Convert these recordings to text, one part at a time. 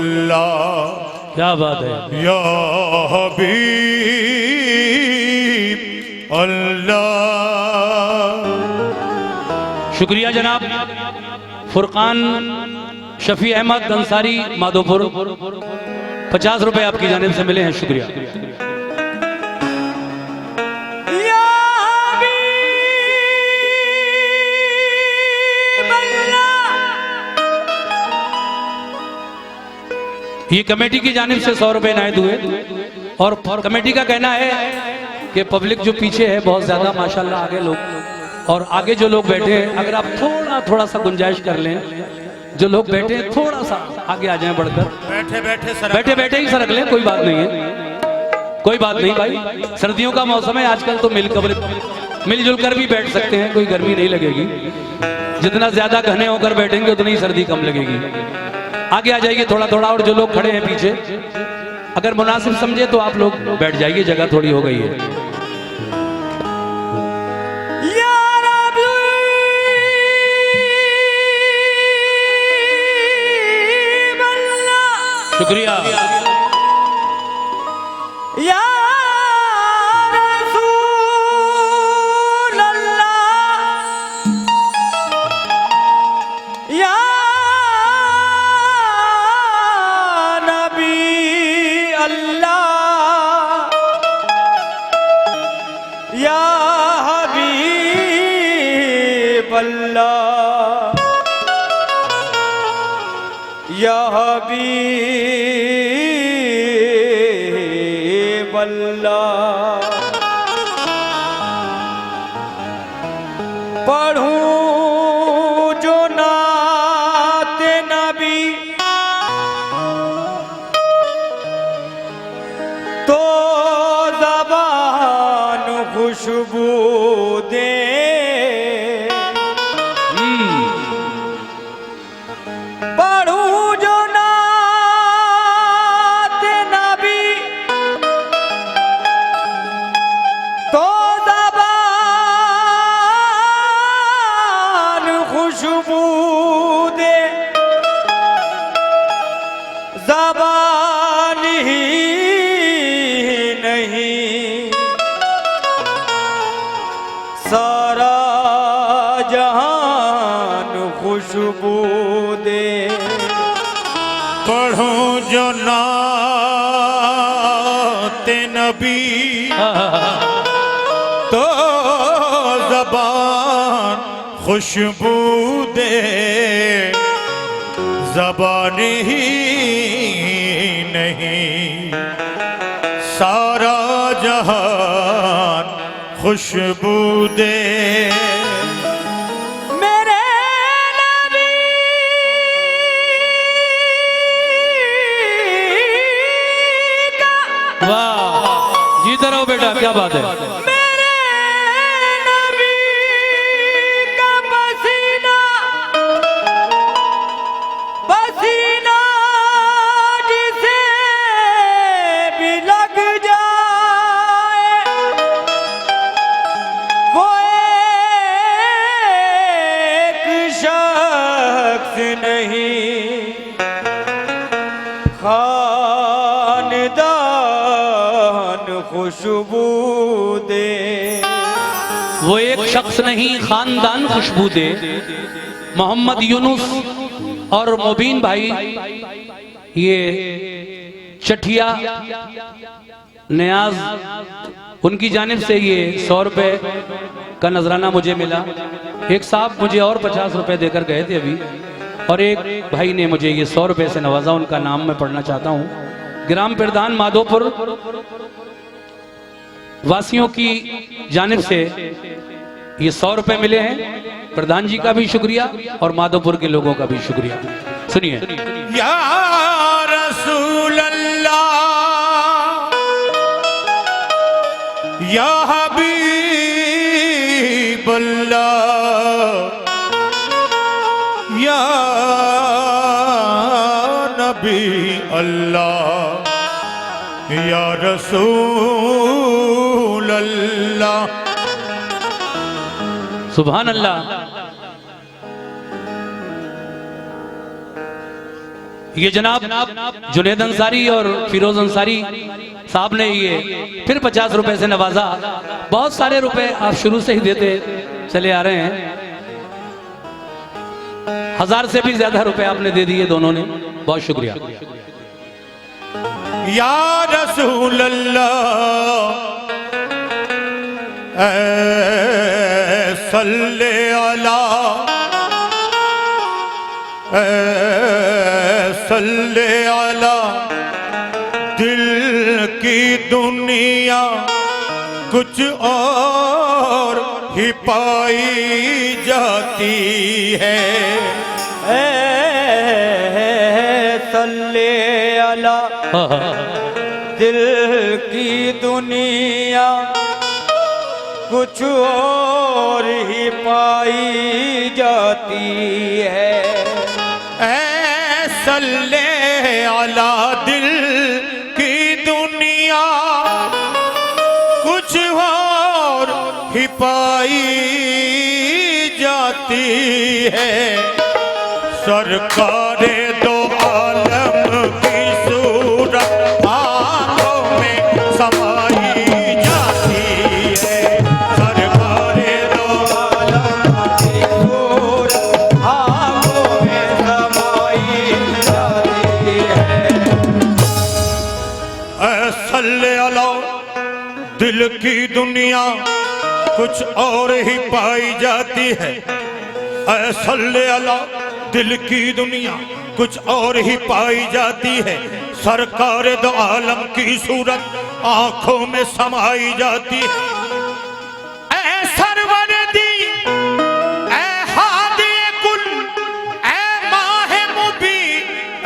अल्लाह। क्या बात है। या हबीब अल्लाह। शुक्रिया जनाब। फुरकान शफी अहमद अंसारी माधोपुर, 50 रुपए आपकी जानिब से मिले हैं। शुक्रिया। ये कमेटी की जानिब से 100 रुपए इनायत हुए और कमेटी का कहना है कि पब्लिक जो पीछे है बहुत ज्यादा माशाल्लाह, आगे लोग और आगे जो लोग बैठे हैं, अगर आप थोड़ा सा गुंजाइश कर लें, जो लोग बैठे हैं थोड़ा सा आगे आ जाएं बढ़कर। बैठे ही सरक लें, कोई बात नहीं है, कोई बात नहीं भाई। सर्दियों का मौसम है आजकल, तो मिलजुल कर भी बैठ सकते हैं, कोई गर्मी नहीं लगेगी। जितना ज्यादा घने होकर बैठेंगे उतनी ही सर्दी कम लगेगी। आगे आ जाइए थोड़ा थोड़ा, और जो लोग खड़े हैं पीछे, अगर मुनासिब समझे तो आप लोग बैठ जाइए, जगह थोड़ी हो गई है। शुक्रिया। या रसूल अल्लाह, या नबी अल्लाह, या हबीब अल्लाह, या हबीब अल्लाह। पढ़ूं जो नाते नबी तो ज़बान खुशबू दे। खुशबू दे ज़बान ही नहीं, सारा जहान खुशबू दे। पढ़ो जो नाते नबी तो ज़बान खुशबू दे, ज़बान ही नहीं, सारा जहान खुशबू दे। मेरे नबी का। वाह, जीते रहो बेटा, क्या बात है। नहीं खानदान खुशबू दे, वो एक शख्स नहीं खानदान खुशबू दे। मोहम्मद यूनुस और मुबीन भाई, ये चठिया नियाज, उनकी जानिब से ये 100 रुपए का नजराना मुझे मिला। एक साहब मुझे और 50 रुपए देकर गए थे अभी, और एक भाई ने मुझे ये 100 रुपए से नवाजा। उनका नाम मैं पढ़ना चाहता हूँ। ग्राम प्रधान माधोपुर वासियों की जानिब से ये 100 रुपए मिले हैं। प्रधान जी का भी शुक्रिया और माधोपुर के लोगों का भी शुक्रिया। सुनिए। या रसूल अल्लाह, या हबीब अल्लाह, या नबी अल्लाह, या रसूल अल्लाह। सुभान अल्लाह। ये जनाब जुनेद अंसारी और फिरोज अंसारी साहब ने ये फिर 50 रुपए से नवाजा। बहुत सारे रुपए आप शुरू से ही देते चले आ रहे हैं, 1000 से भी ज्यादा रुपए आपने दे दिए दोनों ने, बहुत शुक्रिया। या रसूल अल्लाह सल्ले अला सल्ले अला, दिल की दुनिया कुछ और ही पाई जाती है। सल्ले अला, दिल की दुनिया कुछ और ही पाई जाती है। सल्ले अला, दिल की दुनिया कुछ और ही पाई जाती है। सरकारे दो आलम की सूरत आंखों में समाई जाती है। सरकारे दो आलम की सूरत आंखों में समाई जाती है। सल्ले अला, दिल की दुनिया कुछ और ही पाई जाती है। सल्ले अला, दिल की दुनिया कुछ और ही पाई जाती है। सरकार दो आलम की सूरत आंखों में समाई जाती है। ऐ सरवर दी, ऐ हादी कुल, ऐ माहे मुबी,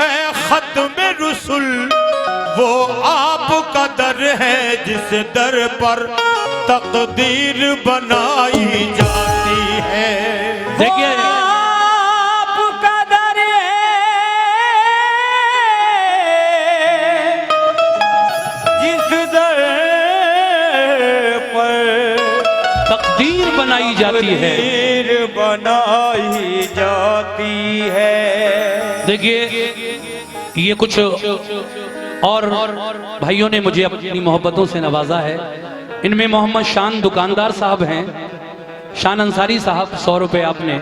ऐ खत्म रुसुल, वो आपका दर है जिस दर पर तकदीर बनाई जाती है। देखिए आपका दर जिस दर पर तकदीर बनाई जाती है। तकदीर बनाई जाती है। देखिए ये कुछ और भाइयों ने मुझे अपनी मोहब्बतों से नवाजा है। इनमें मोहम्मद शान दुकानदार साहब हैं, शान अंसारी साहब 100 रुपए आपने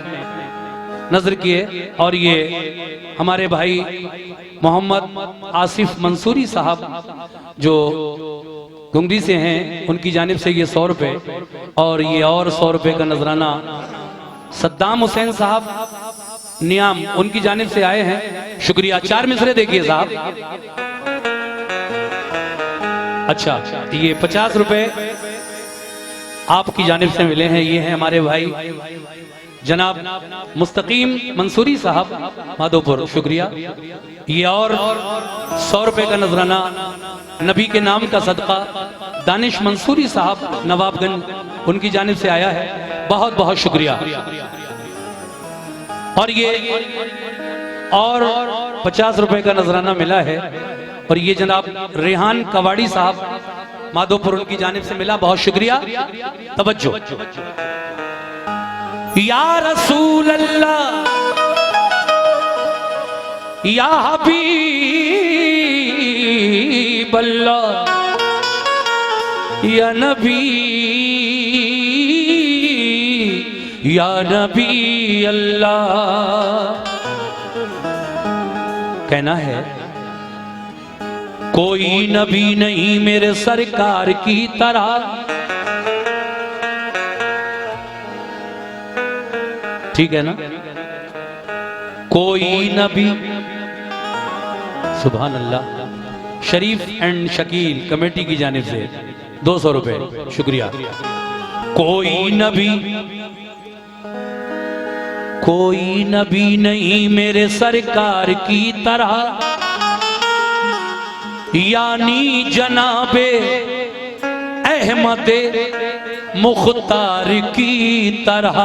नजर किए। और ये हमारे भाई मोहम्मद आसिफ मंसूरी साहब जो गुंगरी से हैं, उनकी जानिब से ये 100 रुपए, और ये और 100 रुपए का नजराना सद्दाम हुसैन साहब नियाम, उनकी जानिब से आए हैं, शुक्रिया। 4 मिसरे देखिए साहब। अच्छा, ये 50 रुपए आपकी जानिब से मिले हैं। ये हैं हमारे भाई जनाब मुस्तकीम मंसूरी साहब माधोपुर, शुक्रिया। ये और 100 रुपए का नजराना नबी के नाम का सदका दानिश मंसूरी साहब नवाबगंज, उनकी जानिब से आया है, बहुत बहुत शुक्रिया। और ये और 50 रुपए का नजराना मिला है, और ये जनाब रेहान कवाड़ी साहब माधोपुर, उनकी जानिब से मिला, बहुत शुक्रिया। तवज्जो। या रसूल अल्लाह, या हबीब अल्लाह, या नबी, या नबी अल्लाह। कहना है कोई नबी नहीं मेरे सरकार की तरह, ठीक है ना? कोई नबी, सुभान अल्लाह। शरीफ एंड शकील कमेटी की जानिब से 200 रुपए, शुक्रिया। कोई नबी नहीं मेरे सरकार की तरह, यानी जनाबे अहमद मुख्तार की तरह।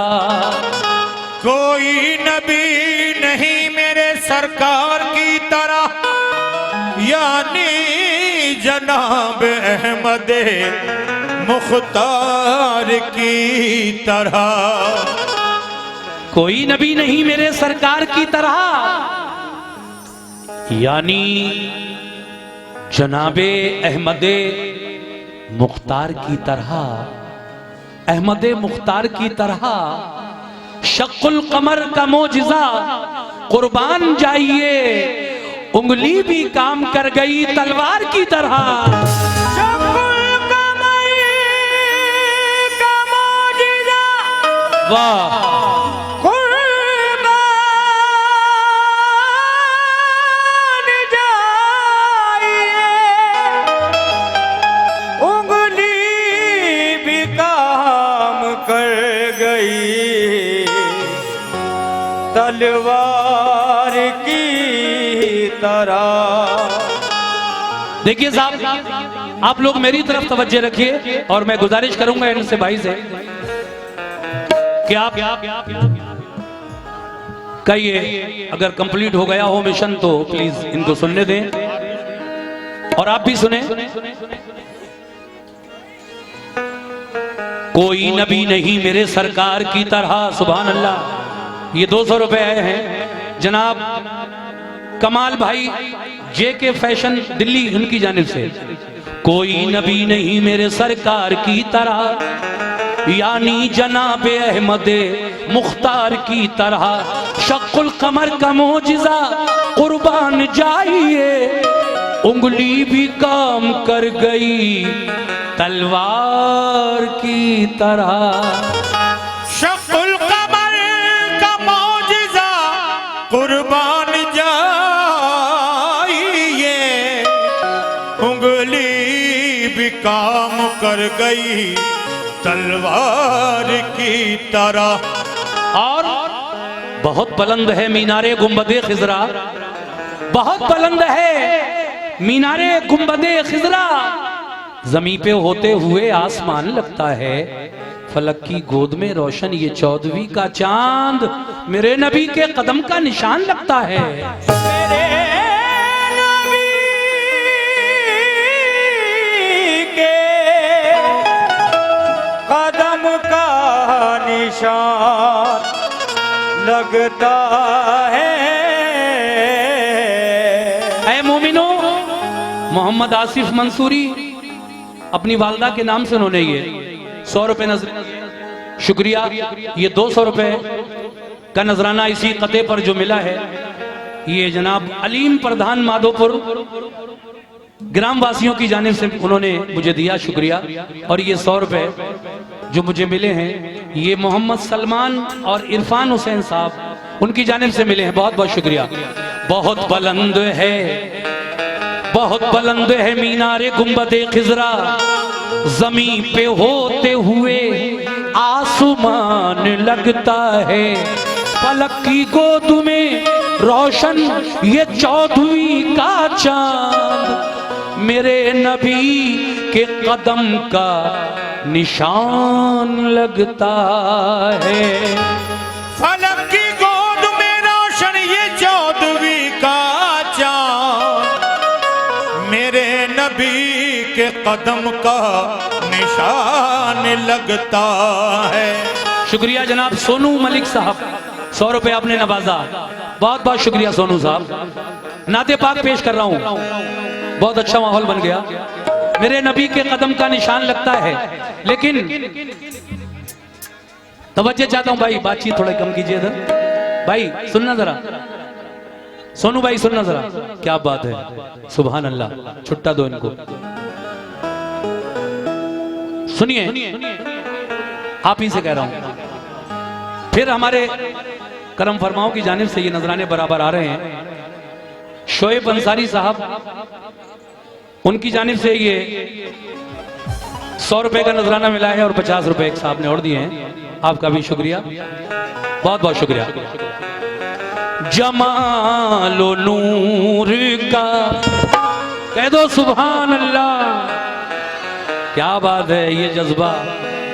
कोई नबी नहीं मेरे सरकार की तरह, यानी जनाब अहमद मुख्तार की तरह। कोई नबी नहीं मेरे सरकार की तरह, यानी जनाबे अहमदे मुख्तार की तरह, अहमदे मुख्तार की तरह शक्कुल कमर का मोजिजा कुर्बान जाइए, उंगली भी काम कर गई तलवार की तरह। वाह, तलवार की तरह। देखिए साहब, आप लोग मेरी तरफ तवज्जो रखिए और मैं गुजारिश करूंगा इनसे भाई से कि आप कहिए, अगर कंप्लीट हो गया हो मिशन तो प्लीज इनको सुनने दें और आप भी सुने। कोई नबी नहीं मेरे सरकार की तरह, सुभान अल्लाह। ये 200 रुपए आए हैं जनाब कमाल भाई JK फैशन दिल्ली, उनकी जानिब से। कोई नबी नहीं मेरे सरकार की तरह, यानी जनाबे अहमदे मुख्तार की तरह शक्कुल कमर का मोजिजा कुर्बान जाइए, उंगली भी काम कर गई तलवार की तरह। शक्कुल कमर का मौजिजा कुर्बान जाइए, उंगली भी काम कर गई तलवार की तरह। और बहुत बुलंद है मीनारे गुंबदे खिजरा, बहुत बुलंद है मीनारे गुंबदे खिजरा, जमीन पे होते हुए आसमान लगता है, फलक की गोद में रोशन ये 14वीं का चांद मेरे नबी के कदम का निशान लगता है। मेरे नबी के कदम का निशान लगता है। ऐ मोमिनो, मोहम्मद आसिफ मंसूरी अपनी वालदा के नाम से उन्होंने ये 100 रुपए शुक्रिया, ये 200 रुपए का नजराना इसी कते पर जो मिला है, ये जनाब अलीम प्रधान माधोपुर ग्राम वासियों की जानिब से उन्होंने मुझे दिया, शुक्रिया। और ये 100 रुपए जो मुझे मिले हैं, ये मोहम्मद सलमान और इरफान हुसैन साहब उनकी जानिब से मिले हैं, बहुत बहुत शुक्रिया। बहुत बुलंद है, बहुत बुलंद है मीनारे गुंबदे खिजरा, जमीन पे होते हुए आसमान लगता है, फलक की गोद में रोशन ये 14वीं का चांद मेरे नबी के कदम का निशान लगता है। फलक की गोद में रोशन ये 14वीं का चांद मेरे नबी के कदम का निशान लगता है। शुक्रिया जनाब सोनू मलिक साहब, 100 रुपए आपने नवाजा, बहुत बहुत शुक्रिया सोनू साहब। नाते पाक पेश कर रहा हूं, बहुत अच्छा माहौल बन गया, मेरे नबी के कदम का निशान लगता है। लेकिन तवज्जो चाहता हूं भाई, बातचीत थोड़ा कम कीजिए इधर भाई, सुनना जरा, सोनू भाई सुनना जरा, क्या बात है, सुभान अल्लाह, छुट्टा दो इनको, सुनिए, आप ही से कह रहा हूं। फिर हमारे करम फरमाओं की जानिब से ये नजराने बराबर आ रहे हैं। शोएब अंसारी साहब, उनकी जानिब से ये 100 रुपए का नजराना मिला है और 50 रुपए एक साहब ने और दिए हैं, आपका भी शुक्रिया, बहुत बहुत शुक्रिया। जमालो नूर का कह दो सुभान अल्लाह, क्या बात है, ये जज्बा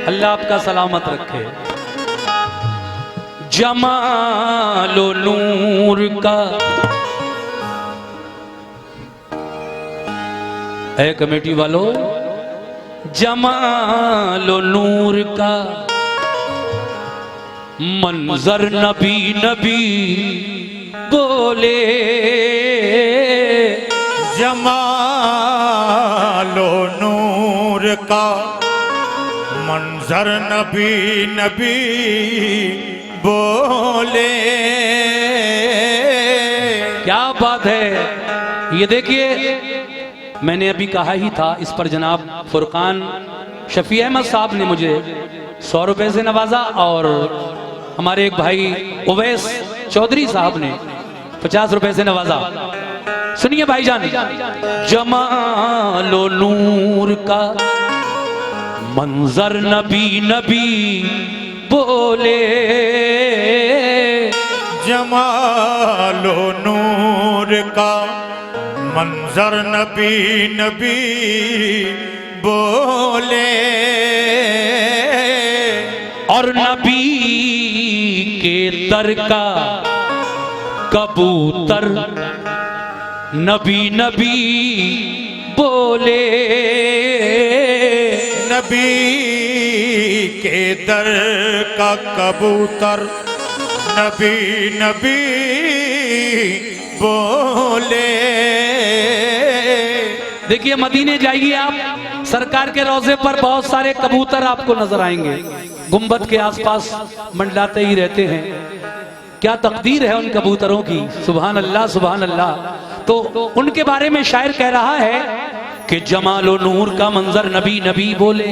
अल्लाह आपका सलामत रखे। जमालो नूर का, ऐ कमेटी वालों, जमालो नूर का मंजर नबी नबी बोले जमालो नूर का मंजर नबी नबी बोले। क्या बात है। ये देखिए, मैंने अभी कहा ही था, इस पर जनाब फुरकान शफी अहमद साहब ने मुझे 100 रुपए से नवाजा और हमारे एक भाई उवैस चौधरी साहब ने 50 रुपए से नवाजा। सुनिए भाईजान, जमालो नूर का मंजर नबी नबी बोले। जमालो नूर का मंजर नबी नबी बोले। और नबी के दर का कबूतर नबी नबी बोले। नबी के दर का कबूतर नबी नबी बोले। देखिए, मदीने जाइए आप, सरकार के रोजे पर बहुत सारे कबूतर आपको नजर आएंगे, गुंबद के आसपास मंडलाते ही रहते हैं। क्या तकदीर है उन कबूतरों की, सुभान अल्लाह सुभान अल्लाह। तो उनके बारे में शायर कह रहा है कि जमालो नूर का मंजर नबी नबी बोले।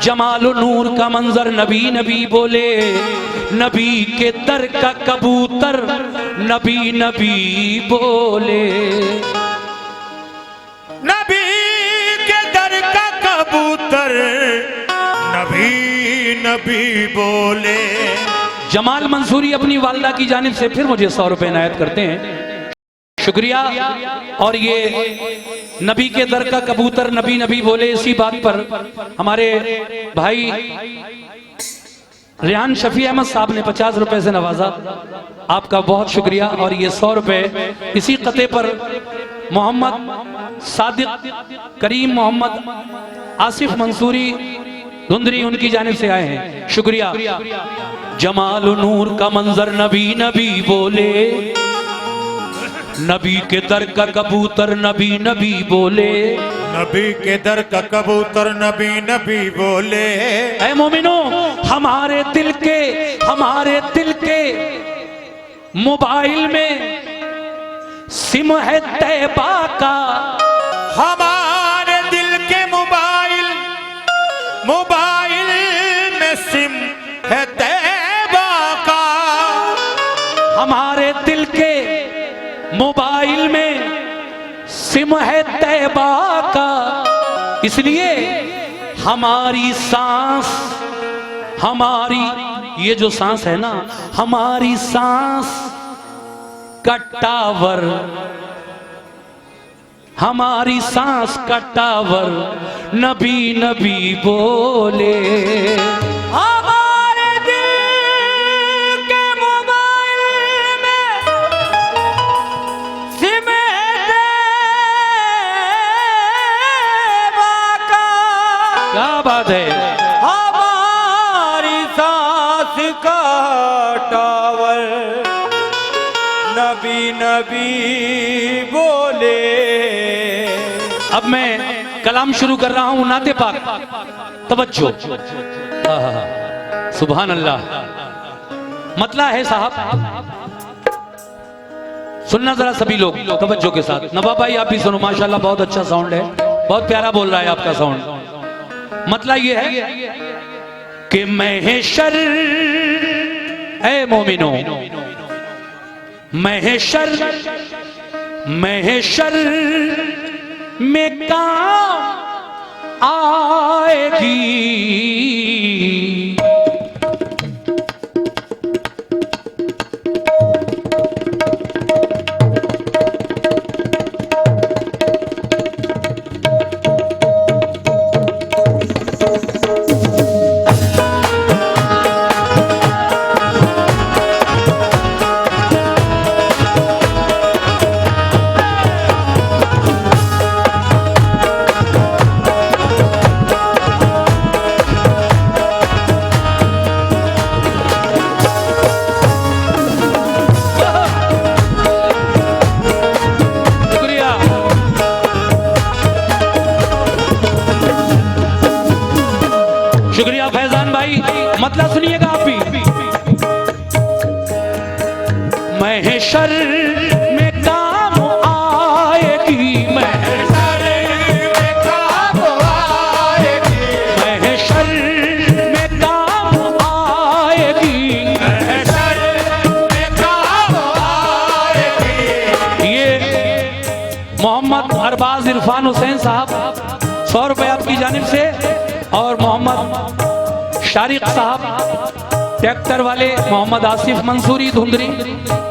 जमालो नूर का मंजर नबी नबी बोले। नबी के दर का कबूतर नबी नबी बोले। नबी के दर का कबूतर नबी नबी बोले। जमाल मंसूरी अपनी वालदा की जानिब से फिर मुझे 100 रुपए इनायत करते हैं, शुक्रिया। और ये नबी के दर का कबूतर नबी नबी बोले, इसी बात पर हमारे भाई रेहान शफी अहमद साहब ने 50 रुपए से नवाजा। आपका बहुत शुक्रिया। और ये 100 रुपए इसी कते पर मोहम्मद सादिक करीम मोहम्मद आसिफ मंसूरी धुंधरी उनकी जानिब से आए हैं, शुक्रिया। जमाल नूर का मंजर नबी नबी बोले। नबी के दर का कबूतर नबी नबी बोले। नबी के दर का कबूतर नबी नबी बोले। ऐ मोमिनो, हमारे दिल के मोबाइल में सिम है तैबा का। हमारे दिल के मोबाइल में सिम है तैबा का। हमारे दिल के मोबाइल में सिम है तैबा का। इसलिए हमारी सांस, हमारी ये जो सांस है ना, हमारी सांस का टावर, हमारी सांस का टावर नबी नबी बोले। हमारे दिल के मोबाइल में सिम तैबा का। क्या बात है। हमारी सांस का टावर नबी नबी बोले। अब मैं कलाम शुरू कर रहा हूं नाते पाक, तवज्जो। सुभान अल्लाह। मतला है साहब, सुनना जरा सभी लोग तवज्जो के साथ। नवाब भाई आप भी सुनो, माशाल्लाह बहुत अच्छा साउंड है, बहुत प्यारा बोल रहा है आपका साउंड। मतला ये है कि महशर ए मोमिनो, महशर में काम आएगी। मतलब सुनिएगा आप भी। महशर में काम आएगी, महशर में काम आएगी, महशर में काम आएगी, महशर में काम आएगी। ये मोहम्मद अरबाज इरफान हुसैन साहब 100 रुपए आपकी जानिब से, और मोहम्मद शारिक साहब ट्रैक्टर वाले मोहम्मद आसिफ मंसूरी धुंधरी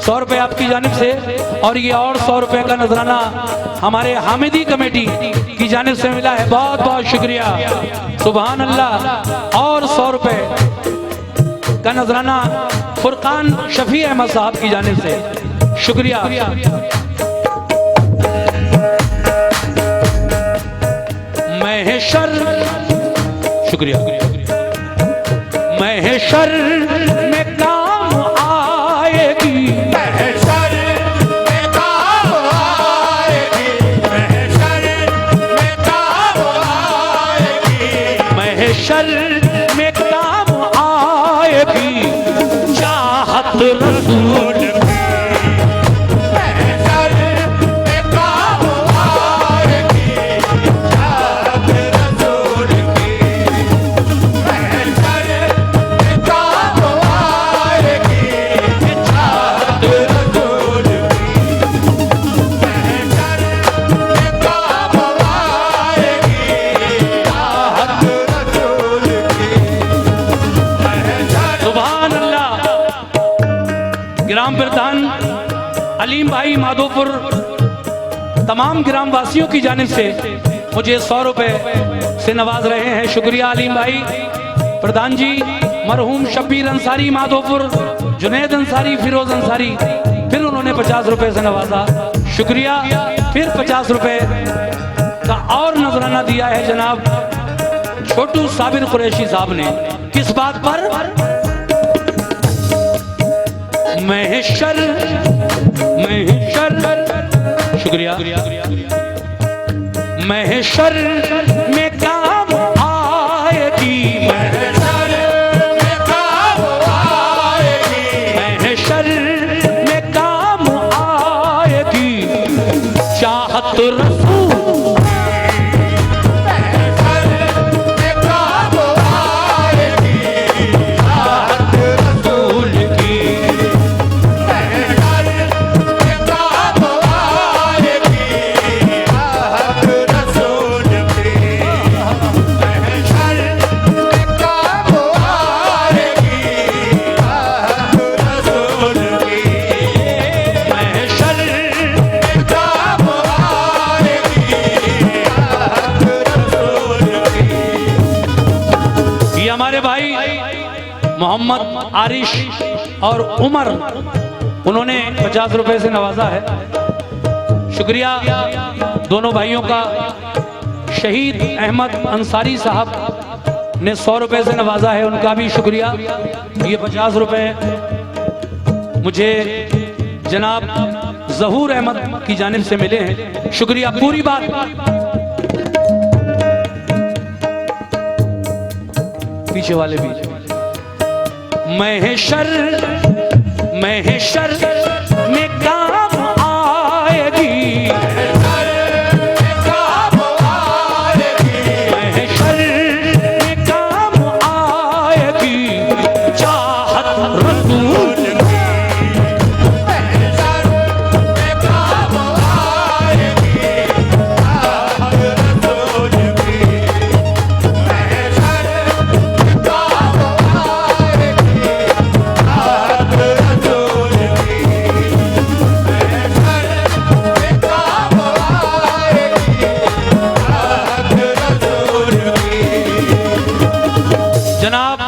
100 रुपए आपकी जानिब से, और ये और 100 रुपए का नजराना हमारे हामिदी कमेटी की जानिब से मिला है। बहुत बहुत शुक्रिया, सुभान अल्लाह। और 100 रुपए का नजराना फुरकान शफी अहमद साहब की जानिब से, शुक्रिया। महशर, शुक्रिया। महशर में काम आएगी, महशर में काम आएगी, महशर में काम आएगी, महशर में काम आएगी, चाहत रसूल महशर में काम आएगी, चाहत रसूल की, महशर में काम आएगी, चाहत रसूल की, महशर में काम आएगी, चाहत रसूल की, महशर। सुभान अल्लाह। ग्राम प्रधान अलीम भाई माधोपुर तमाम ग्राम वासियों की जानिब से मुझे 100 रुपए से नवाज रहे हैं, शुक्रिया अलीम भाई। प्रधान जी मरहूम शब्बीर अंसारी माधोपुर, जुनैद अंसारी, फिरोज अंसारी, फिर उन्होंने 50 रुपए से नवाजा, शुक्रिया। फिर 50 रुपए का और नजराना दिया है जनाब छोटू साबिर कुरैशी साहब ने। किस बात पर? महशर, महशर, शुक्रिया। महशर में काम आएगी, महशर में काम आएगी, महशर में काम आएगी, चाहत रसूल महशर में काम आएगी, चाहत रसूल की। महशर में काम आएगी, चाहत रसूल की, महशर में काम आएगी, चाहत रसूल की, महशर में काम आएगी, चाहत रसूल की। ये हमारे भाई मोहम्मद आरिश और उमर, उन्होंने 50 रुपए से नवाजा है, शुक्रिया दोनों भाइयों का। शहीद अहमद अंसारी साहब ने 100 रुपए से नवाजा है, उनका भी शुक्रिया। ये 50 रुपए मुझे जनाब जहूर अहमद की जानिब से मिले हैं, शुक्रिया। पूरी बात पीछे वाले भी। महशर, महशर में काम आएगी, महशर में काम आएगी, महशर में काम आएगी, चाहत रसूल महशर में काम आएगी, चाहत रसूल की, महशर में काम आएगी, चाहत रसूल की, महशर में काम आएगी, चाहत रसूल की। जनाब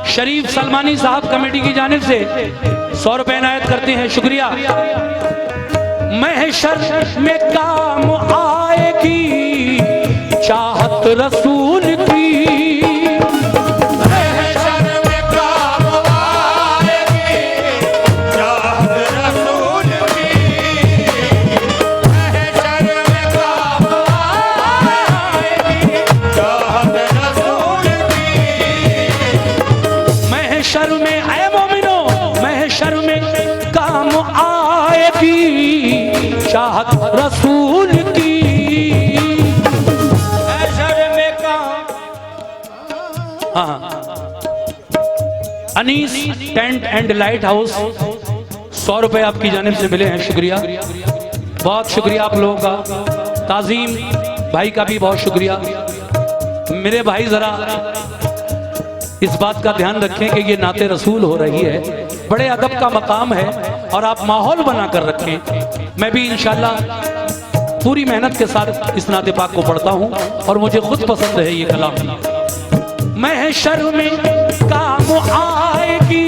शरीफ सलमानी साहब कमेटी की जानिब से 100 रुपए इनायत करते हैं, शुक्रिया। महशर में काम आएगी, चाहत रसूल की, महशर में काम आएगी, चाहत रसूल की, महशर में काम आएगी, चाहत रसूल की, Anees tent and light house 100 रुपए आपकी जानिब से मिले हैं, शुक्रिया, बहुत शुक्रिया आप लोगों का। ताजीम भाई का भी बहुत शुक्रिया। मेरे भाई जरा इस बात का ध्यान रखें कि ये नाते रसूल हो रही है, बड़े अदब का मकाम है और आप माहौल बना कर रखें। मैं भी इंशाल्लाह पूरी मेहनत के साथ इस नाते पाक को पढ़ता हूँ और मुझे खुद पसंद है ये कलाम। महशर में काम आएगी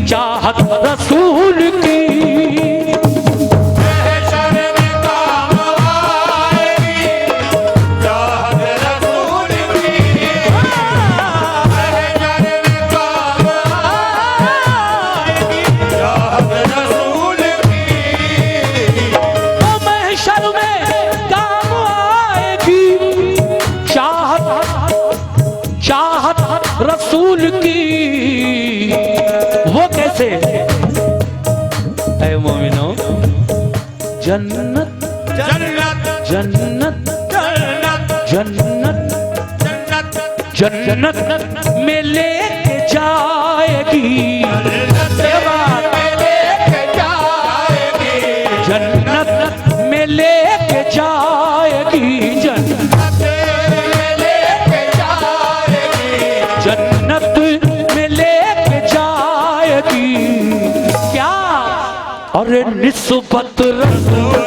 चाहत रसूल की, रसूल की। वो कैसे? ऐ मोमिनो, जन्नत जन्नत जन्नत जन्नत जन्नत में लेके जाएगी, जन्नत में लेके जाएगी, जन्नत में लेके जाएगी। क्या? अरे निस्बत रसूल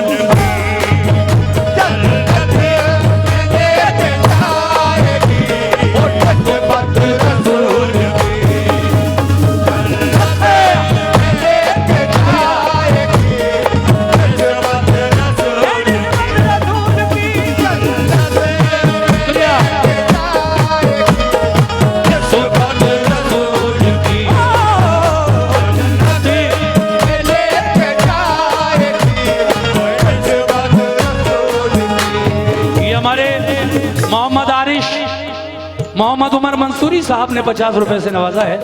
मोहम्मद उमर मंसूरी साहब ने 50 रुपए से नवाजा है।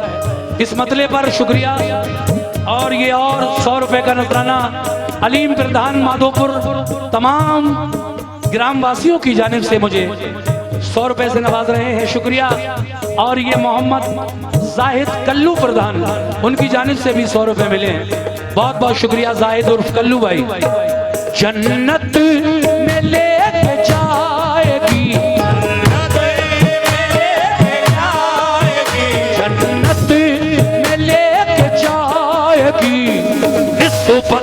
इस मतले पर शुक्रिया। और ये और 100 रुपए का नजराना अलीम प्रधान माधोपुर तमाम ग्रामवासियों की जानिब से मुझे 100 रुपए से नवाज रहे हैं, शुक्रिया। और ये मोहम्मद जाहिद कल्लू प्रधान, उनकी जानिब से भी 100 रुपए मिले हैं, बहुत बहुत शुक्रिया जाहिद उर्फ कल्लू भाई। जन्नत में लेके जाएगी, जन्नत में लेके जाएगी, इस ऊपर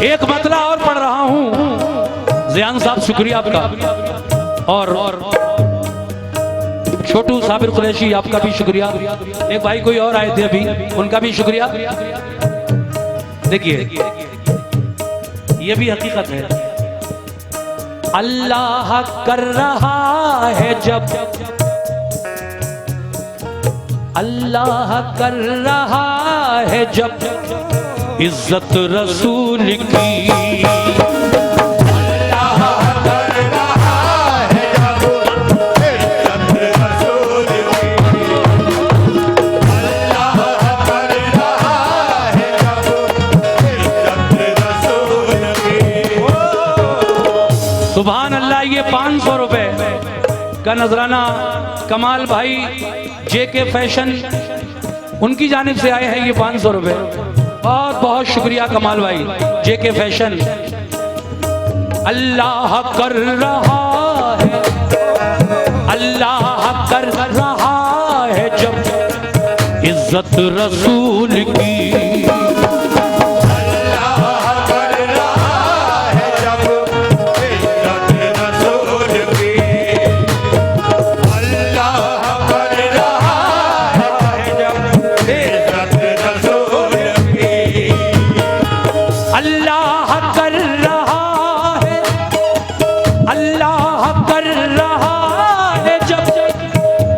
एक मतला और पढ़ रहा हूं। जियान साहब शुक्रिया आपका, और छोटू साबिर कुरैशी आपका भी शुक्रिया। एक भाई कोई और आए थे अभी, उनका भी शुक्रिया। देखिए ये भी हकीकत है, अल्लाह कर रहा है जब, अल्लाह कर रहा है जब इज्जत रसूल की, अल्लाह कर रहा है जब इज्जत रसूल की, अल्लाह कर रहा है जब इज्जत रसूल की। सुभान अल्लाह। ये 500 रुपए का नजराना कमाल भाई जेके फैशन, उनकी जानिब से आए हैं ये 500 रुपए, बहुत बहुत शुक्रिया कमाल भाई जेके फैशन। अल्लाह कर रहा है, अल्लाह कर रहा है जब इज्जत रसूल की,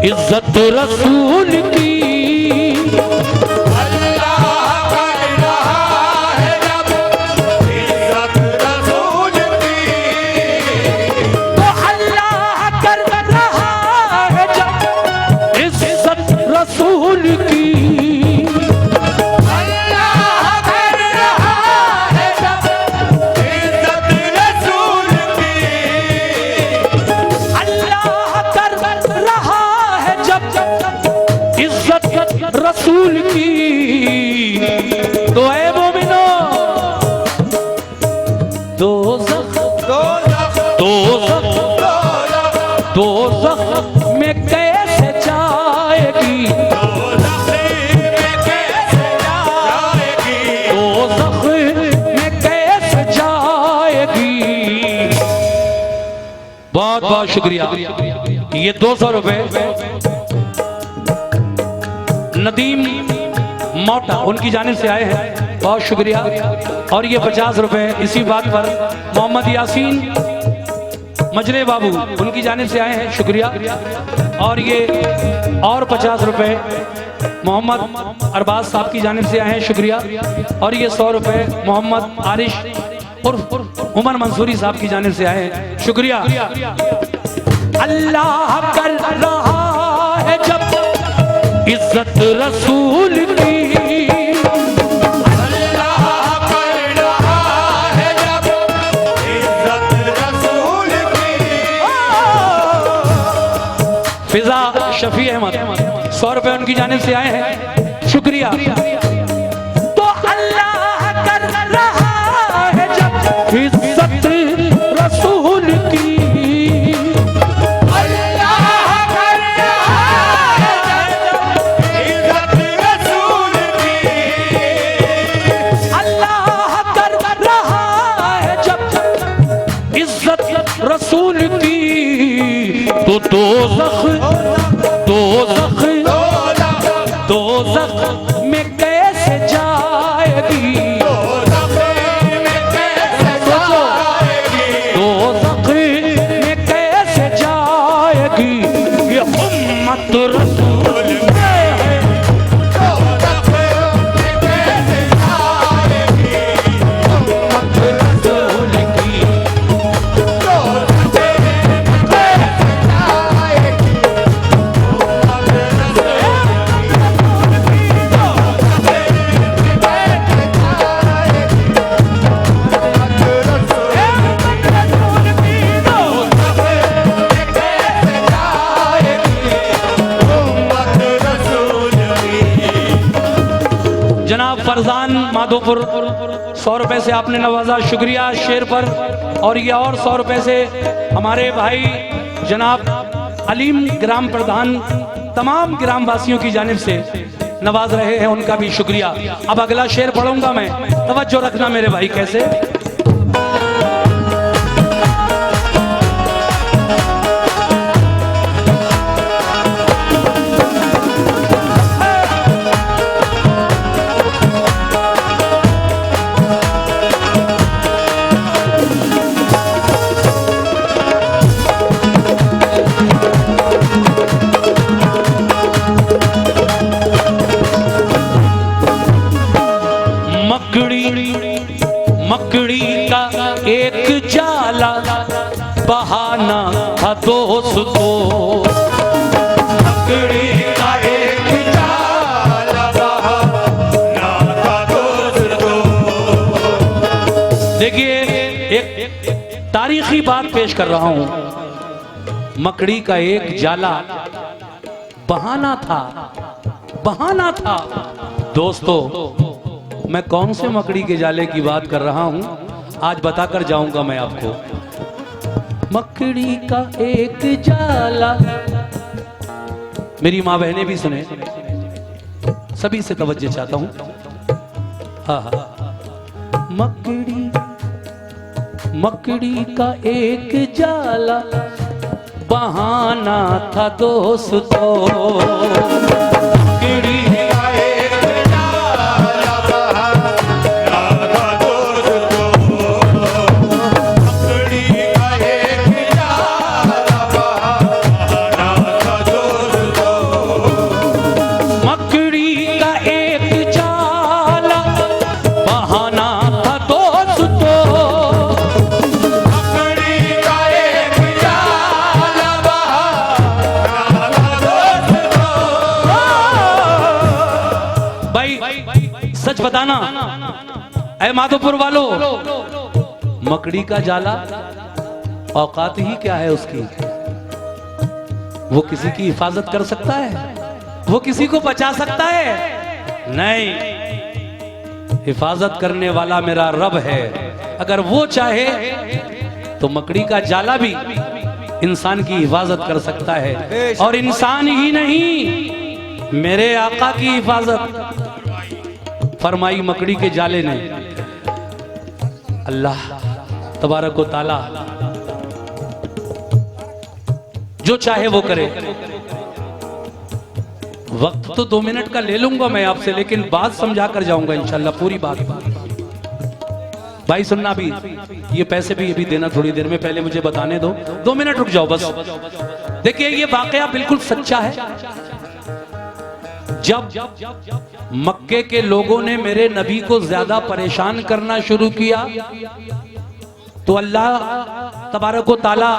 इज्जत रसूल की, अल्लाह कर रहा है रसूल की। तो ऐ मोमिनो दोज़ख में कैसे जाएगी, दोज़ख में कैसे जाएगी। बहुत बहुत शुक्रिया। ये 200 रुपए नदीम मोटा उनकी जानिब से आए हैं, बहुत शुक्रिया। और ये 50 रुपए इसी बात पर मोहम्मद यासीन मजरे बाबू उनकी जानिब से आए हैं, शुक्रिया। और ये और 50 रुपए मोहम्मद अरबाज साहब की जानिब से आए हैं, शुक्रिया। और ये 100 रुपए मोहम्मद आरिश और उमर मंसूरी साहब की जानिब से आए हैं, शुक्रिया। अल्लाह कर रहा है जब इज्जत रसूल की, अल्लाह कर रहा है जब इज्जत रसूल की। फिजा शफी अहमद 100 रुपए उनकी जानिब से आए हैं, शुक्रिया। तो अल्लाह कर रहा है जब इज्जत रसूल की, रसूल की। तो दोज़ख में कैसे जाएगी, दोज़ख में कैसे जाएगी। ये उम्मत रसूल है, फरजान माधोपुर 100 रुपए से आपने नवाजा, शुक्रिया शेर पर। और ये और 100 रुपए से हमारे भाई जनाब अलीम ग्राम प्रधान तमाम ग्राम वासियों की जानिब से नवाज रहे हैं, उनका भी शुक्रिया। अब अगला शेर पढ़ूंगा मैं, तवज्जो रखना मेरे भाई। कैसे मकड़ी का एक जाला बहाना था दोस्तों, मकड़ी का एक जाला बहाना था दोस्तों। देखिए एक तारीखी बात पेश कर रहा हूं। मकड़ी का एक जाला बहाना था दोस्तों। मैं कौन से मकड़ी के जाले की बात कर रहा हूं, आज बताकर जाऊंगा मैं आपको। मकड़ी का एक जाला, मेरी माँ बहनें भी सुने, सभी से तवज्जो चाहता हूं। हाँ हाँ। मकड़ी का एक जाला बहाना था दोस्तों, मकड़ी सच बताना ऐ माधोपुर वालों, मकड़ी का जाला औकात ही क्या है उसकी? वो किसी की हिफाजत कर सकता है? वो किसी को बचा सकता है? नहीं, हिफाजत करने वाला मेरा रब है। अगर वो चाहे तो मकड़ी का जाला भी इंसान की हिफाजत कर सकता है, और इंसान ही नहीं, मेरे आका की हिफाजत फरमाई मकड़ी के जाले ने। अल्लाह तबारक व ताला जो चाहे वो करे। वक्त तो 2 मिनट का ले लूंगा मैं आपसे, लेकिन बात समझा कर जाऊंगा इंशाल्लाह, पूरी बात। भाई सुनना, भी ये पैसे भी अभी देना थोड़ी देर में, पहले मुझे बताने दो, 2 मिनट रुक जाओ बस। देखिए ये वाकया बिल्कुल सच्चा है। जब मक्के के लोगों ने मेरे नबी को ज्यादा परेशान करना शुरू किया तो अल्लाह तबारक व ताला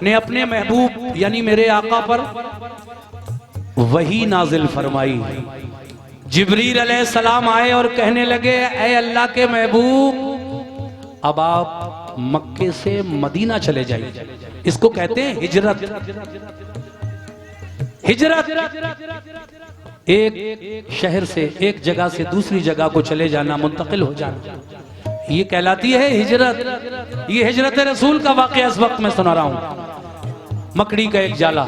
ने अपने महबूब यानी मेरे आका पर वही नाजिल फरमाई। जिब्रील अलैहिस्सलाम आए और कहने लगे, ऐ अल्लाह के महबूब, अब आप मक्के से मदीना चले जाइए। इसको कहते हैं हिजरत। हिजरत एक शहर से, एक जगह से दूसरी जगह को चले जाना, मुंतकिल हो जाना, ये कहलाती है हिजरत। ये हिजरत रसूल का वाकया इस वक्त मैं सुना रहा हूं। मकड़ी का एक जाला।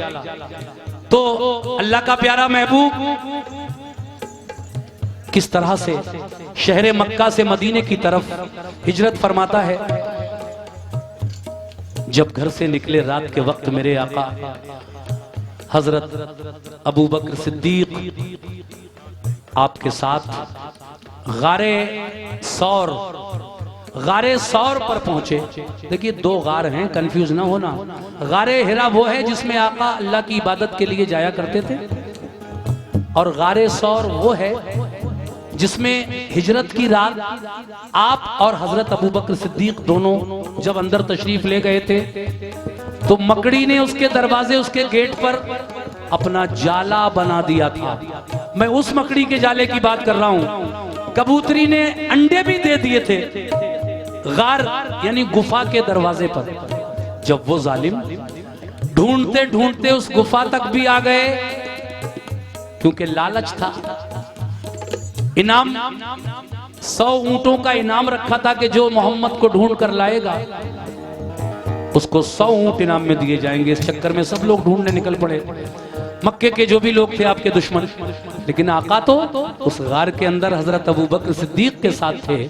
तो अल्लाह का प्यारा महबूब किस तरह से शहर मक्का से मदीने की तरफ हिजरत फरमाता है। जब घर से निकले रात के वक्त मेरे आका हजरत अबू बकर सिद्दीक आपके साथ गारे सौर पर पहुंचे। देखिए 2 गार हैं, कंफ्यूज ना होना। गारे हिरा वो है जिसमें आका अल्लाह की इबादत के लिए जाया करते थे, और गारे सौर वो है जिसमें हिजरत की रात आप और हजरत अबू बकर सिद्दीक दोनों जब अंदर तशरीफ ले गए थे तो मकड़ी ने उसके दरवाजे, उसके गेट पर अपना जाला बना दिया था। मैं उस मकड़ी के जाले की बात कर रहा हूं। कबूतरी ने अंडे भी दे दिए थे गार यानी गुफा के दरवाजे पर। जब वो जालिम ढूंढते ढूंढते उस गुफा तक भी आ गए, क्योंकि लालच था, इनाम 100 ऊंटों का इनाम रखा था कि जो मोहम्मद को ढूंढ कर लाएगा उसको 100 ऊंट इनाम में दिए जाएंगे। इस चक्कर में सब लोग ढूंढने निकल पड़े, मक्के के जो भी लोग थे आपके दुश्मन। लेकिन आका तो उस गार के अंदर हजरत अबू बकर सिद्दीक के साथ थे।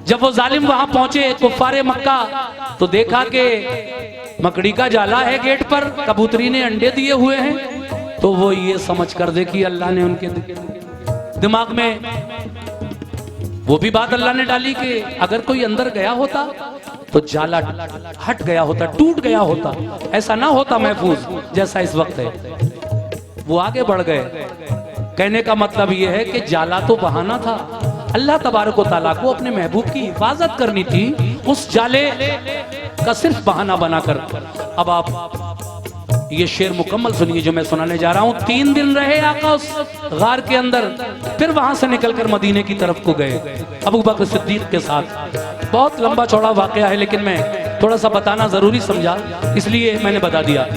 जब वो जालिम वहां पहुंचे कुफ्फारे मक्का, तो देखा कि मकड़ी का जाला है गेट पर, कबूतरी ने अंडे दिए हुए हैं। तो वो ये समझ कर दे कि अल्लाह ने उनके दिमाग में वो भी बात अल्लाह ने डाली कि अगर कोई अंदर गया होता तो जाला हट गया होता, टूट गया होता, ऐसा ना होता महफूज जैसा इस वक्त है। वो आगे बढ़ गए। कहने का मतलब ये है कि जाला तो बहाना था, अल्लाह तबारक व तआला को अपने महबूब की हिफाजत करनी थी, उस जाले का सिर्फ बहाना बनाकर। अब आप ये शेर मुकम्मल सुनिए जो मैं सुनाने जा रहा हूं। 3 दिन रहे आका उस गार के अंदर, फिर वहां से निकलकर मदीने की तरफ को गए अबू बकर सिद्दीक के साथ। बहुत लंबा चौड़ा वाकया है, लेकिन मैं थोड़ा सा बताना जरूरी समझा, इसलिए मैंने बता दिया।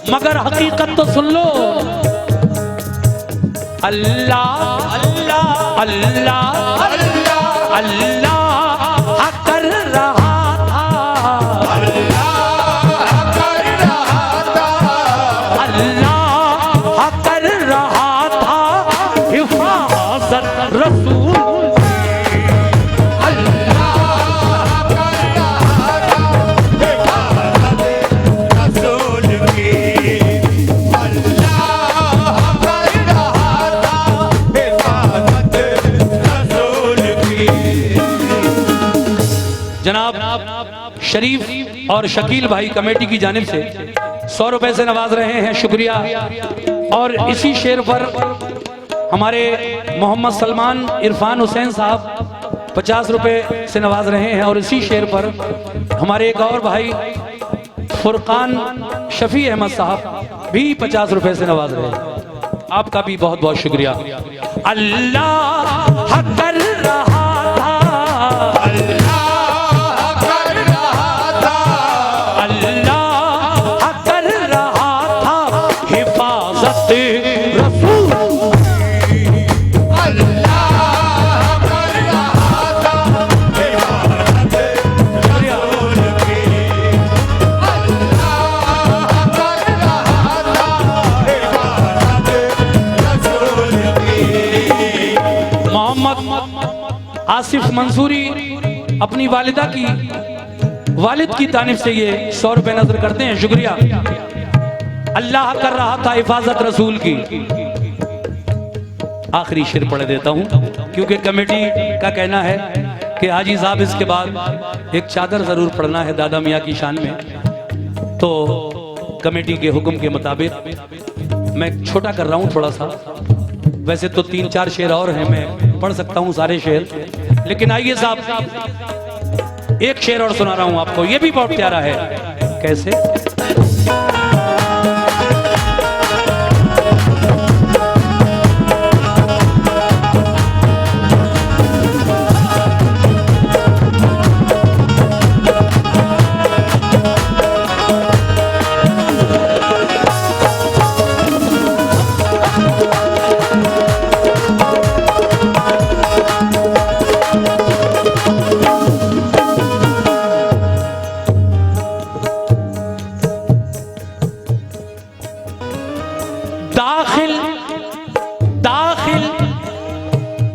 मगर हकीकत तो सुन लो। अल्लाह अल्लाह अल्लाह अल्लाह अल्लाह कर रहा था, अल्लाह कर रहा था, अल्लाह और शकील भाई कमेटी की जानिब से 100 रुपए से नवाज रहे हैं, शुक्रिया। और इसी शेर पर हमारे मोहम्मद सलमान इरफान हुसैन साहब 50 रुपए से नवाज रहे हैं। और इसी शेर पर हमारे एक और भाई फुरकान शफी अहमद साहब भी 50 रुपए से नवाज रहे हैं। आपका भी बहुत बहुत शुक्रिया। अल्लाह कर रहा था, अल्लाह कर रहा था, अल्लाह कर रहा था हिफाजत रसूल, अल्लाह कर रहा था हिफाजत रसूल की, अल्लाह कर रहा था हिफाजत रसूल की। मोहम्मद आसिफ मंसूरी अपनी वालिदा की वालिद की तारीफ से ये 100 रुपए नजर करते हैं, शुक्रिया। अल्लाह कर रहा था हिफाजत रसूल की। आखिरी शेर पढ़ देता हूं क्योंकि कमेटी का कहना है कि हाजी साहब इसके बाद एक चादर जरूर पढ़ना है दादा मियाँ की शान में। तो कमेटी के हुक्म के मुताबिक मैं छोटा कर रहा हूं थोड़ा सा। वैसे तो 3-4 शेर और हैं, मैं पढ़ सकता हूं सारे शेर, लेकिन आइए साहब एक शेर और सुना रहा हूं आपको, ये भी बहुत प्यारा है। कैसे?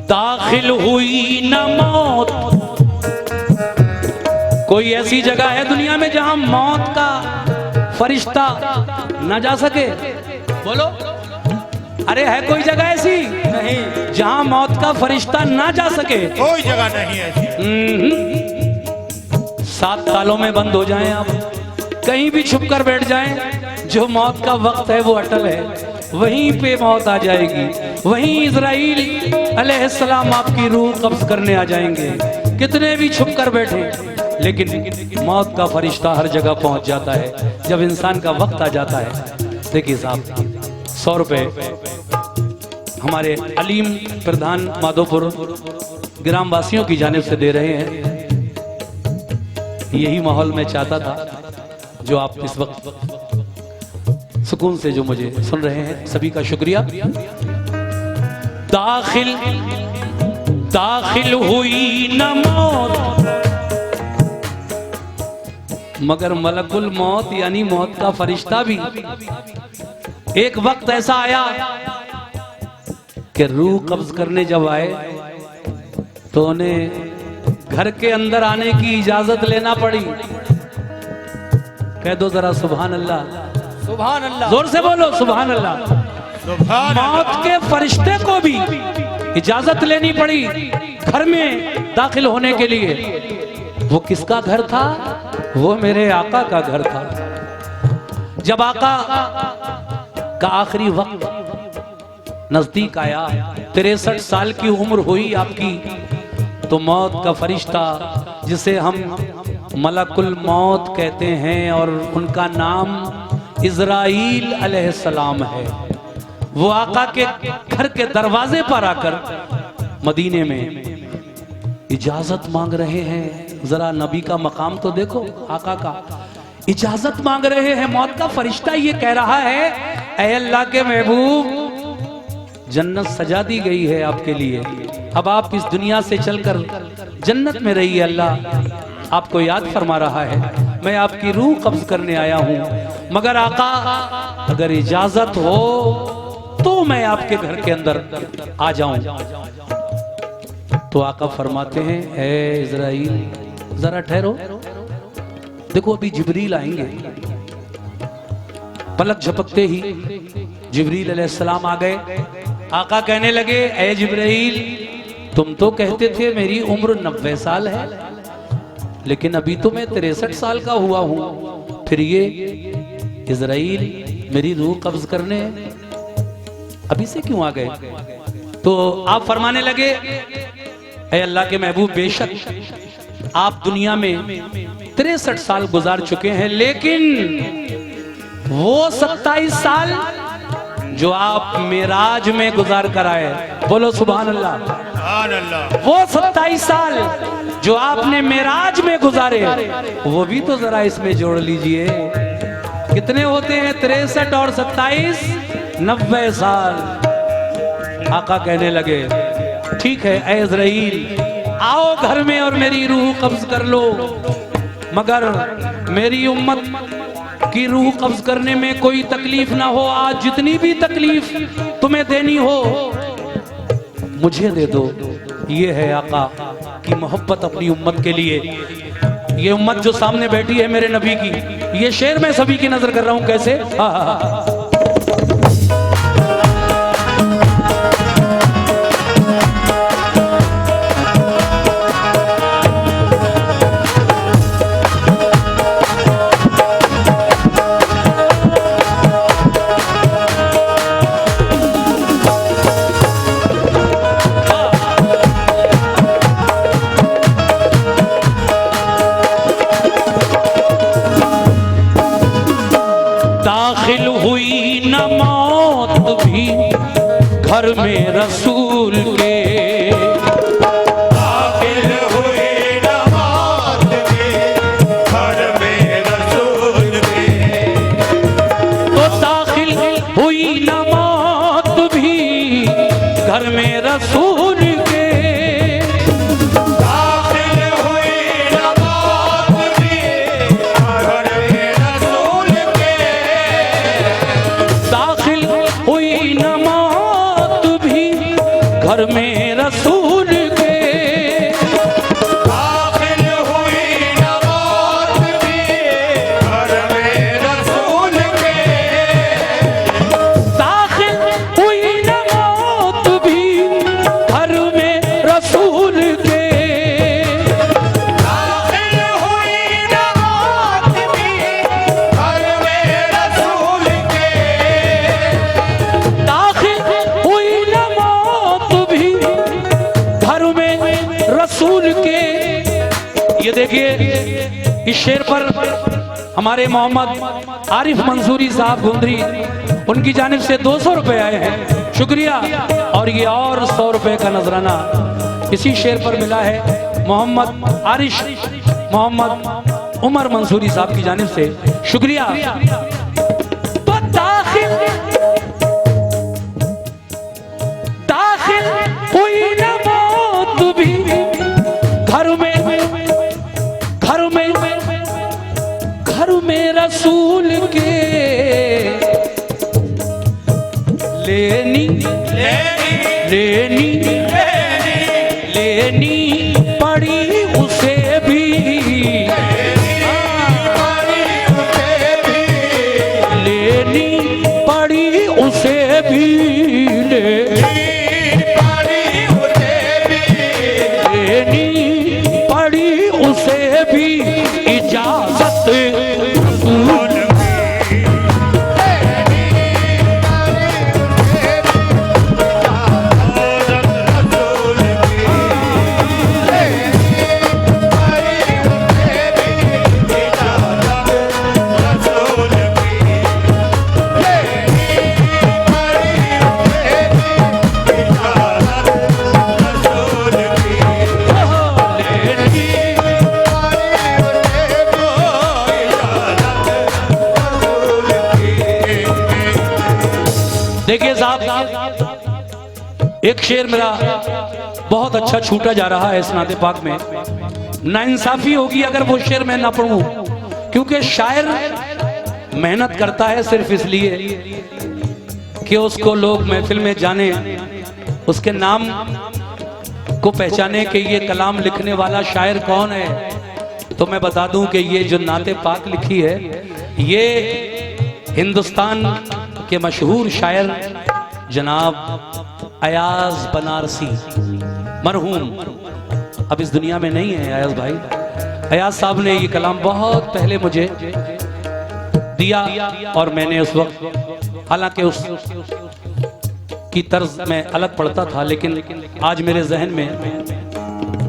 दाखिल हुई न मौत। कोई ऐसी जगह है दुनिया में जहां मौत का फरिश्ता न जा सके? बोलो, अरे है कोई जगह ऐसी? नहीं, जहां मौत का फरिश्ता ना जा सके। कोई जगह नहीं ऐसी। 7 तालों में बंद हो जाएं आप, कहीं भी छुप कर बैठ जाएं, जो मौत का वक्त है वो अटल है, वहीं पे मौत आ जाएगी, वहीं इजराइल अलैहिस्सलाम आपकी रूह कब्ज करने आ जाएंगे। कितने भी छुप कर बैठे, लेकिन मौत का फरिश्ता हर जगह पहुंच जाता है जब इंसान का वक्त आ जाता है। देखिए साहब, 100 रुपए हमारे अलीम प्रधान माधोपुर ग्राम वासियों की जानिब से दे रहे हैं। यही माहौल मैं चाहता था जो आप इस वक्त सुकून से जो मुझे सुन रहे हैं, सभी का शुक्रिया। दाखिल हुई न मौत, मगर मलकुल मौत यानी मौत का फरिश्ता भी एक वक्त ऐसा आया कि रूह कब्ज करने जब आए तो उन्हें घर के अंदर आने की इजाजत लेना पड़ी। कह दो जरा सुभान अल्लाह, सुभान अल्लाह, जोर से बोलो सुभान अल्लाह। सुभान मौत अल्लाह। के फरिश्ते को भी इजाजत लेनी पड़ी घर में दाखिल होने के लिए। वो किसका घर था? वो मेरे आका का घर था। जब आका का आखिरी वक्त नजदीक आया, 63 साल की उम्र हुई आपकी, तो मौत का फरिश्ता जिसे हम मलकुल मौत कहते हैं और उनका नाम इजराइल अलैहिस्सलाम है, वो आका के घर के दरवाजे पर आकर मदीने में इजाजत मांग रहे हैं। जरा नबी का मकाम तो देखो, आका का इजाजत मांग रहे हैं। मौत का फरिश्ता ये कह रहा है, ऐ अल्लाह के महबूब, जन्नत सजा दी गई है आपके लिए, अब आप इस दुनिया से चलकर जन्नत में रहिए। अल्लाह आपको याद फरमा रहा है, मैं आपकी रूह कब्ज करने आया हूं, मगर आका अगर इजाजत हो तो मैं आपके घर के अंदर आ जाऊं। तो आका फरमाते हैं, ऐ इजराइल जरा ठहरो, देखो अभी जिब्रील आएंगे। पलक झपकते ही जिब्रील अलैहिस्सलाम आ गए। आका कहने लगे, ऐ जिब्रील, तुम तो कहते थे मेरी उम्र 90 साल है, लेकिन अभी तो मैं 63 साल का हुआ हूं, फिर ये इजराइल मेरी रूह कब्ज करने अभी से क्यों आ गए? तो आप फरमाने लगे, ऐ अल्लाह के महबूब, बेशक आप दुनिया में 63 साल गुजार चुके हैं, लेकिन वो 27 साल जो आप मेराज में गुजार कर आए, बोलो सुभान अल्लाह, वो 27 साल जो आपने मेराज में गुजारे, वो भी तो जरा इसमें जोड़ लीजिए। कितने होते हैं? 63 और 27, 90 साल। आका कहने लगे, ठीक है ऐ इज़राइल, आओ घर में और मेरी रूह कब्ज कर लो, मगर मेरी उम्मत की रूह कब्ज करने में कोई तकलीफ ना हो। आज जितनी भी तकलीफ तुम्हें देनी हो मुझे दे दो। ये है आका की मोहब्बत अपनी उम्मत के लिए। ये उम्मत जो सामने बैठी है मेरे नबी की, ये शेर मैं सभी की नजर कर रहा हूं कैसे। दाखिल हुई न मौत भी घर में रसूल के, दाखिल हुई न मौत भी घर में रसूल के। तो दाखिल हुई न मौत भी घर में रसूल के, दाखिल हुई न मौत भी घर में रसूल के। दाखिल हुई न मौत भी घर में रसूल के, दाखिल हुई न मौत भी घर में रसूल के। दाखिल हुई न मौत भी घर में रसूल के, दाखिल हुई न मौत भी घर में रसूल के। दाखिल हुई न मौत भी घर में रसूल के। ये देखिए, इस शेर पर हमारे मोहम्मद आरिफ मंसूरी साहब गुंदरी, उनकी जानिब से 200 रुपए आए हैं, शुक्रिया। और ये और 100 रुपए का नजराना इसी शेर पर मिला है मोहम्मद आरिश मोहम्मद उमर मंसूरी साहब की जानिब से, शुक्रिया। तो दाखिल दाखिल हुई न मौत भी घर में रसूल के। लेनी पड़ी उसे भी, लेनी पड़ी उसे भी, लेनी पड़ी उसे भी इजाजत रसूल। देखिए साहब, एक शेर मेरा बहुत अच्छा छूटा जा रहा है इस नाते पाक में। नाइंसाफी होगी अगर वो शेर मैं ना पढ़ूं, क्योंकि शायर मेहनत करता है सिर्फ इसलिए कि उसको लोग महफिल में जाने, उसके नाम को पहचाने कि ये कलाम लिखने वाला शायर कौन है। तो मैं बता दूं कि ये जो नाते पाक लिखी है, ये हिंदुस्तान के मशहूर शायर जनाब अयाज बनारसी मरहूम, अब इस दुनिया में नहीं है अयाज भाई। अयाज साहब ने ये कलाम बहुत पहले मुझे दिया और मैंने उस वक्त, हालांकि उस की तर्ज में अलग पढ़ता था, लेकिन आज मेरे जहन में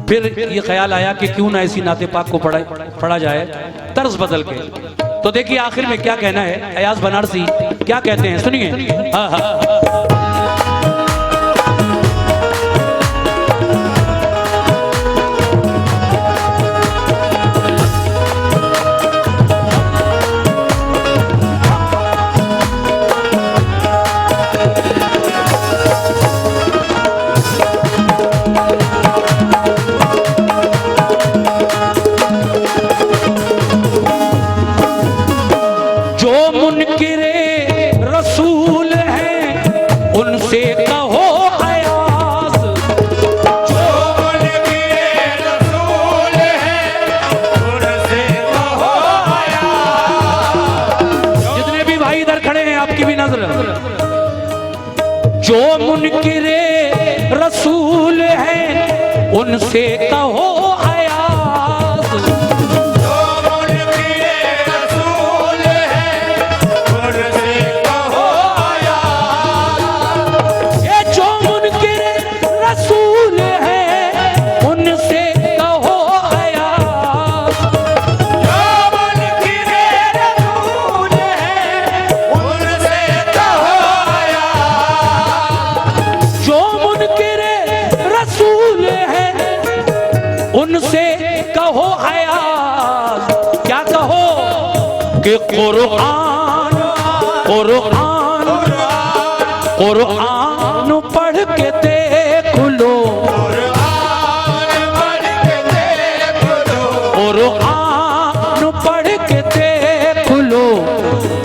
फिर ये ख्याल आया कि क्यों ना ऐसी नाते पाक को पढ़ा जाए तर्ज बदल के। तो देखिए आखिर में क्या कहना है अयाज बनारसी क्या कहते हैं, सुनिए। हाँ हाँ जो मुनकिरे रसूल हैं उनसे कहो अयाज, जो मुनकिरे रसूल हैं उनसे कहो अयाज। ये जो मुनकिरे रसूल हैं उनसे कहो अयाज, जो मुनकिरे रसूल हैं उनसे कहो अयाज। जो मुनकिरे रसूल हैं उनसे कहो अयाज। क्या कहो कि कुरान कुरान कुरान पढ़ के देख लो, कुरान पढ़ के देख लो,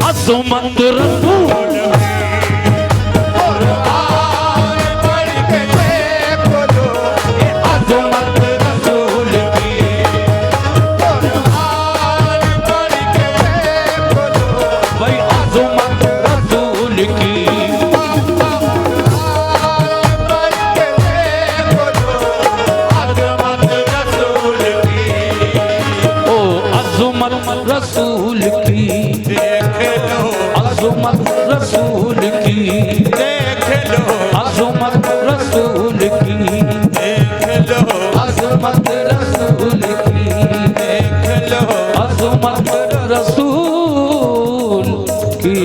अज़मत रसूल अज़मत रसूल की, भाई अज़मत रसूल की। ओ अज़मत रसूल की, अज़मत रसूल की, अज़मत रसूल की, अज़मत रसूल की, अज़मत रसूल की।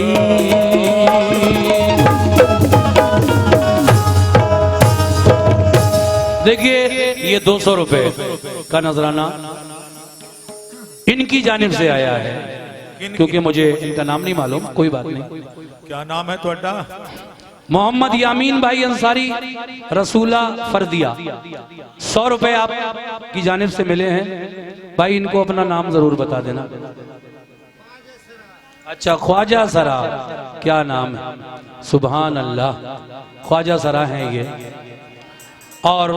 देखिए ये 200 रुपए का नजराना इनकी जानिब से आया है, क्योंकि मुझे इनका नाम नहीं मालूम, कोई बात नहीं। क्या नाम है ਤੁਹਾਡਾ? मोहम्मद यामीन भाई अंसारी रसूला फरदिया, 100 रुपए आप की जानिब से मिले हैं भाई। इनको अपना नाम जरूर बता देना। अच्छा ख्वाजा सरा, क्या नाम है, सुभान अल्लाह, ख्वाजा सरा हैं ये। और